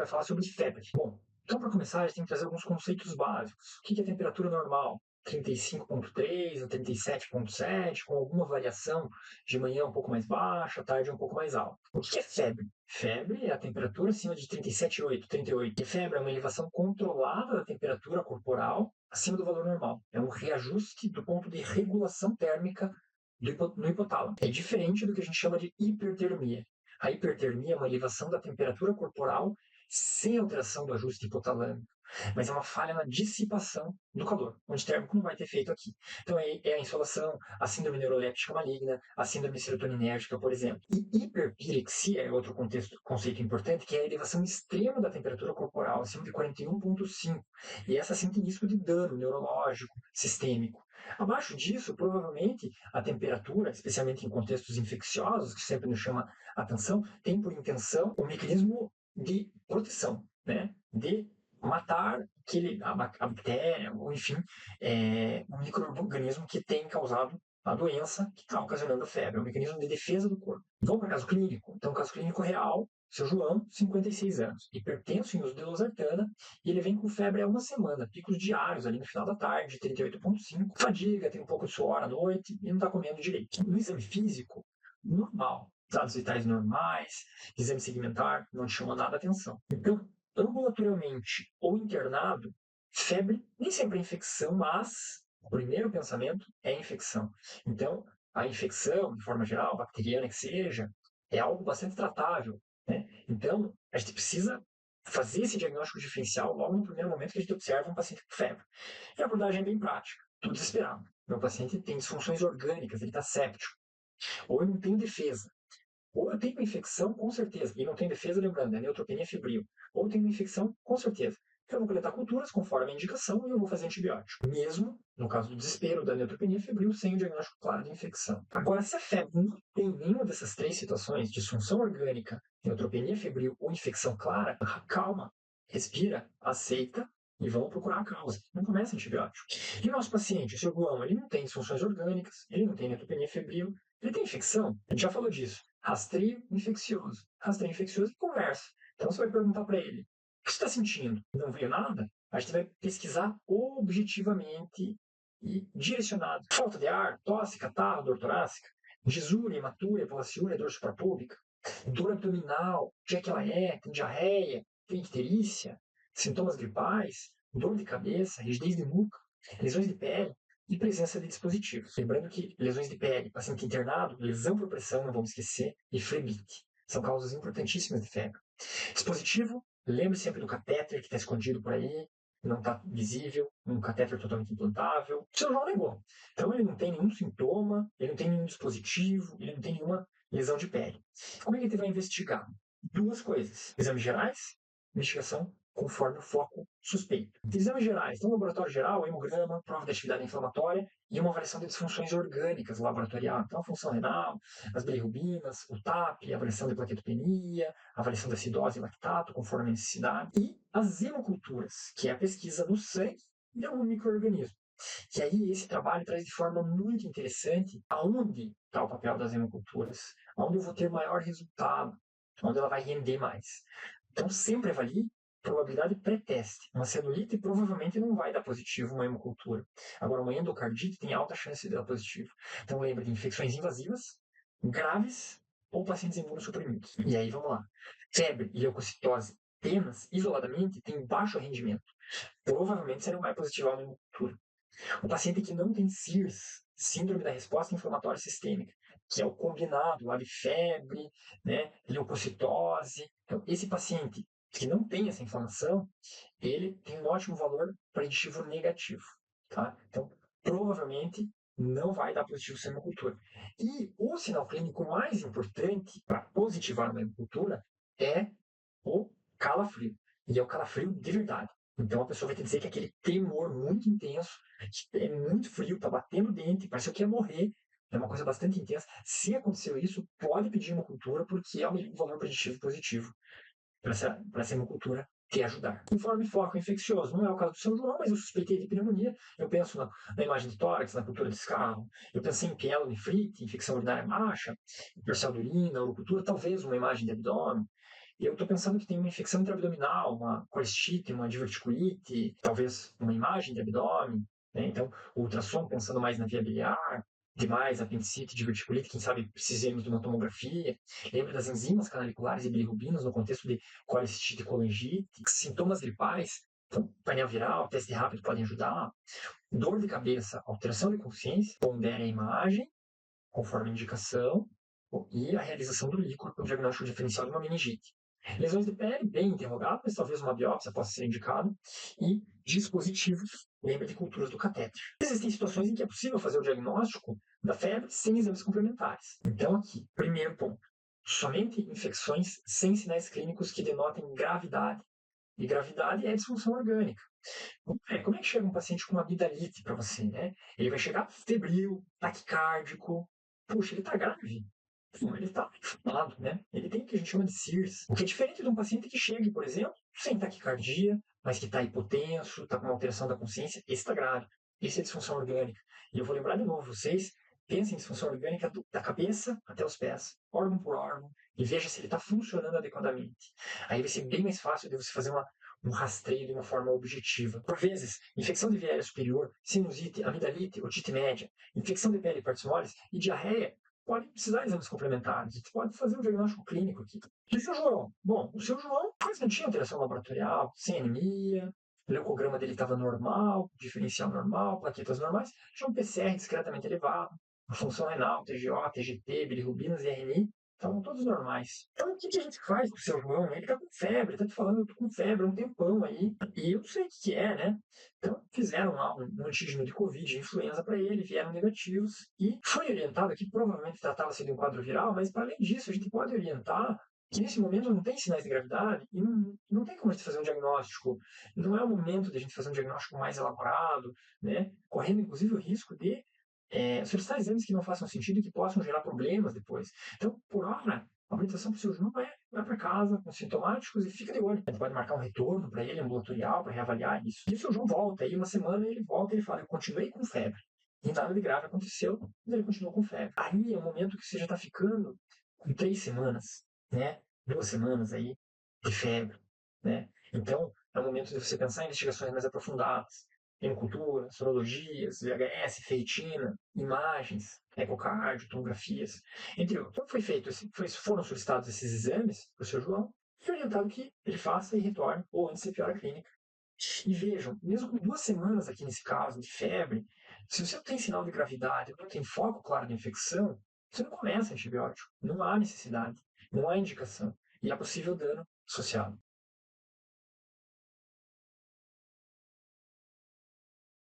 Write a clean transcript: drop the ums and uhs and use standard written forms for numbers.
vai falar sobre febre. Bom, então para começar, a gente tem que trazer alguns conceitos básicos. O que é temperatura normal? 35,3 a 37,7, com alguma variação de manhã um pouco mais baixa, à tarde um pouco mais alta. O que é febre? Febre é a temperatura acima de 37,8, 38. E febre é uma elevação controlada da temperatura corporal acima do valor normal. É um reajuste do ponto de regulação térmica no hipotálamo. É diferente do que a gente chama de hipertermia. A hipertermia é uma elevação da temperatura corporal sem alteração do ajuste hipotalâmico, mas é uma falha na dissipação do calor, onde térmico não vai ter efeito aqui. Então é a insolação, a síndrome neuroléptica maligna, a síndrome serotoninérgica, por exemplo. E hiperpirexia é outro conceito importante, que é a elevação extrema da temperatura corporal, acima de 41,5. E essa sim tem risco de dano neurológico, sistêmico. Abaixo disso, provavelmente, a temperatura, especialmente em contextos infecciosos, que sempre nos chama a atenção, tem por intenção o mecanismo de proteção, né? De matar a bactéria, ou enfim, um micro-organismo que tem causado a doença que está ocasionando a febre. É um mecanismo de defesa do corpo. Vamos para o caso clínico. Então, caso clínico real, seu João, 56 anos, hipertenso em uso de losartana, e ele vem com febre há uma semana, picos diários ali no final da tarde, 38,5, fadiga, tem um pouco de suor à noite e não está comendo direito. No exame físico, normal, dados vitais normais, exame segmentar, não te chama nada a atenção. Então, ambulatorialmente ou internado, febre nem sempre é infecção, mas o primeiro pensamento é infecção. Então, a infecção, de forma geral, bacteriana que seja, é algo bastante tratável, né? Então, a gente precisa fazer esse diagnóstico diferencial logo no primeiro momento que a gente observa um paciente com febre. E a abordagem é bem prática, tudo desesperado. Meu paciente tem disfunções orgânicas, ele está séptico, ou ele não tem defesa. Ou eu tenho uma infecção, com certeza, e não tem defesa, lembrando, é neutropenia febril. Ou eu tenho uma infecção, com certeza. Eu vou coletar culturas conforme a indicação e eu vou fazer antibiótico. Mesmo, no caso do desespero da neutropenia febril, sem o diagnóstico claro de infecção. Agora, se a febre não tem nenhuma dessas três situações, disfunção orgânica, neutropenia febril ou infecção clara, calma, respira, aceita e vamos procurar a causa. Não começa antibiótico. E o nosso paciente, o seu João, ele não tem disfunções orgânicas, ele não tem neutropenia febril, ele tem infecção. A gente já falou disso. Rastreio infeccioso. Rastreio infeccioso e conversa. Então você vai perguntar para ele: o que você está sentindo? Não veio nada? A gente vai pesquisar objetivamente e direcionado. Falta de ar, tosse, catarro, dor torácica, gisúria, hematúria, palaciúria, dor suprapúbica, dor abdominal, o que é que ela é? Tem diarreia, tem icterícia, sintomas gripais, dor de cabeça, rigidez de nuca, lesões de pele e presença de dispositivos. Lembrando que lesões de pele, paciente internado, lesão por pressão, não vamos esquecer, e flebite. São causas importantíssimas de febre. Dispositivo, lembre sempre do catéter que está escondido por aí, não está visível, um catéter totalmente implantável. O seu João negou. Então ele não tem nenhum sintoma, ele não tem nenhum dispositivo, ele não tem nenhuma lesão de pele. Como é que ele vai investigar? Duas coisas. Exames gerais, investigação conforme o foco suspeito. Exames gerais, então, laboratório geral, hemograma, prova de atividade inflamatória e uma avaliação de disfunções orgânicas laboratorial. Então, a função renal, as bilirrubinas, o TAP, a avaliação de plaquetopenia, a avaliação da acidose e lactato, conforme a necessidade. E as hemoculturas, que é a pesquisa no sangue de algum micro-organismo. E aí esse trabalho traz de forma muito interessante aonde está o papel das hemoculturas, aonde eu vou ter maior resultado, onde ela vai render mais. Então, sempre avalie probabilidade pré-teste. Uma celulite provavelmente não vai dar positivo uma hemocultura. Agora, uma endocardite tem alta chance de dar positivo. Então, lembra de infecções invasivas, graves ou pacientes imunossuprimidos. E aí, vamos lá. Febre e leucocitose apenas, isoladamente, tem baixo rendimento. Provavelmente você não vai positivar uma hemocultura. O paciente que não tem SIRS, síndrome da resposta inflamatória sistêmica, que é o combinado lá de febre, né, leucocitose. Então, esse paciente que não tem essa inflamação, ele tem um ótimo valor preditivo negativo. Tá? Então, provavelmente não vai dar positivo sem hemocultura. E o sinal clínico mais importante para positivar uma hemocultura é o calafrio. E é o calafrio de verdade. Então a pessoa vai te dizer que aquele tremor muito intenso, que é muito frio, tá batendo o dente, parece que ia morrer. É uma coisa bastante intensa. Se aconteceu isso, pode pedir uma cultura, porque é um valor preditivo positivo para essa hemocultura te ajudar. Informe foco infeccioso. Não é o caso do seu João, mas eu suspeitei de pneumonia. Eu penso na imagem de tórax, na cultura de escarro. Eu pensei em pielonefrite, infecção urinária baixa, parcial de urina, urocultura, talvez uma imagem de abdômen. eu estou pensando que tem uma infecção intraabdominal, uma colestite, uma diverticulite, talvez uma imagem de abdômen, né? Então, o ultrassom pensando mais na via biliar, demais apendicite, diverticulite, quem sabe precisemos de uma tomografia. Lembra das enzimas canaliculares e bilirrubinas no contexto de colestite e colangite, sintomas gripais, então, painel viral, teste rápido podem ajudar. Dor de cabeça, alteração de consciência, pondere a imagem, conforme a indicação, e a realização do líquor para o diagnóstico diferencial de uma meningite. Lesões de pele, bem interrogáveis, talvez uma biópsia possa ser indicada, e dispositivos, lembra de culturas do catéter. Existem situações em que é possível fazer o diagnóstico da febre sem exames complementares. Então, aqui, primeiro ponto, somente infecções sem sinais clínicos que denotem gravidade. E gravidade é disfunção orgânica. Como é que chega um paciente com uma amidalite para você, né? Ele vai chegar febril, taquicárdico. Puxa, ele está grave. Ele está inflamado, né? Ele tem o que a gente chama de CIRS. O que é diferente de um paciente que chegue, por exemplo, sem taquicardia, mas que está hipotenso, está com uma alteração da consciência. Esse está grave. Esse é disfunção orgânica. E eu vou lembrar de novo, vocês pensem em disfunção orgânica da cabeça até os pés, órgão por órgão, e veja se ele está funcionando adequadamente. Aí vai ser bem mais fácil de você fazer um rastreio de uma forma objetiva. Por vezes, infecção de via aérea superior, sinusite, amidalite, otite média, infecção de pele e partes moles e diarreia podem precisar de exames complementares. Você pode fazer um diagnóstico clínico aqui. E o seu João? Bom, o seu João quase não tinha alteração laboratorial, sem anemia, o leucograma dele estava normal, diferencial normal, plaquetas normais, tinha um PCR discretamente elevado, a função renal, TGO, TGT, bilirrubinas e RNI estavam todos normais. Então, o que a gente faz com o seu João? Ele tá com febre, tá te falando, eu tô com febre há um tempão aí, e eu não sei o que é, né? Então, fizeram lá um antígeno de Covid, de influenza para ele, vieram negativos, e foi orientado que provavelmente tratava-se de um quadro viral, mas para além disso, a gente pode orientar que nesse momento não tem sinais de gravidade e não tem como a gente fazer um diagnóstico. Não é o momento de a gente fazer um diagnóstico mais elaborado, né? Correndo inclusive o risco de solicitar exames que não façam sentido e que possam gerar problemas depois. Então, por hora, a orientação para o seu João vai para casa com sintomáticos e fica de olho. A gente pode marcar um retorno para ele ambulatorial para reavaliar isso. E o seu João volta, aí uma semana ele volta e ele fala: eu continuei com febre. E nada de grave aconteceu, mas ele continuou com febre. Aí é o momento que você já está ficando com 3 semanas, né? 2 semanas aí de febre, né? Então, é o momento de você pensar em investigações mais aprofundadas. Hemocultura, sorologias, VHS, ferritina, imagens, ecocardio, tomografias, entre outros. Então foi feito, foram solicitados esses exames para o seu João e orientado que ele faça e retorne ou antes de piora a clínica. E vejam, mesmo com 2 semanas aqui nesse caso de febre, se você não tem sinal de gravidade, não tem foco claro de infecção, você não começa antibiótico. Não há necessidade, não há indicação. E há possível dano associado.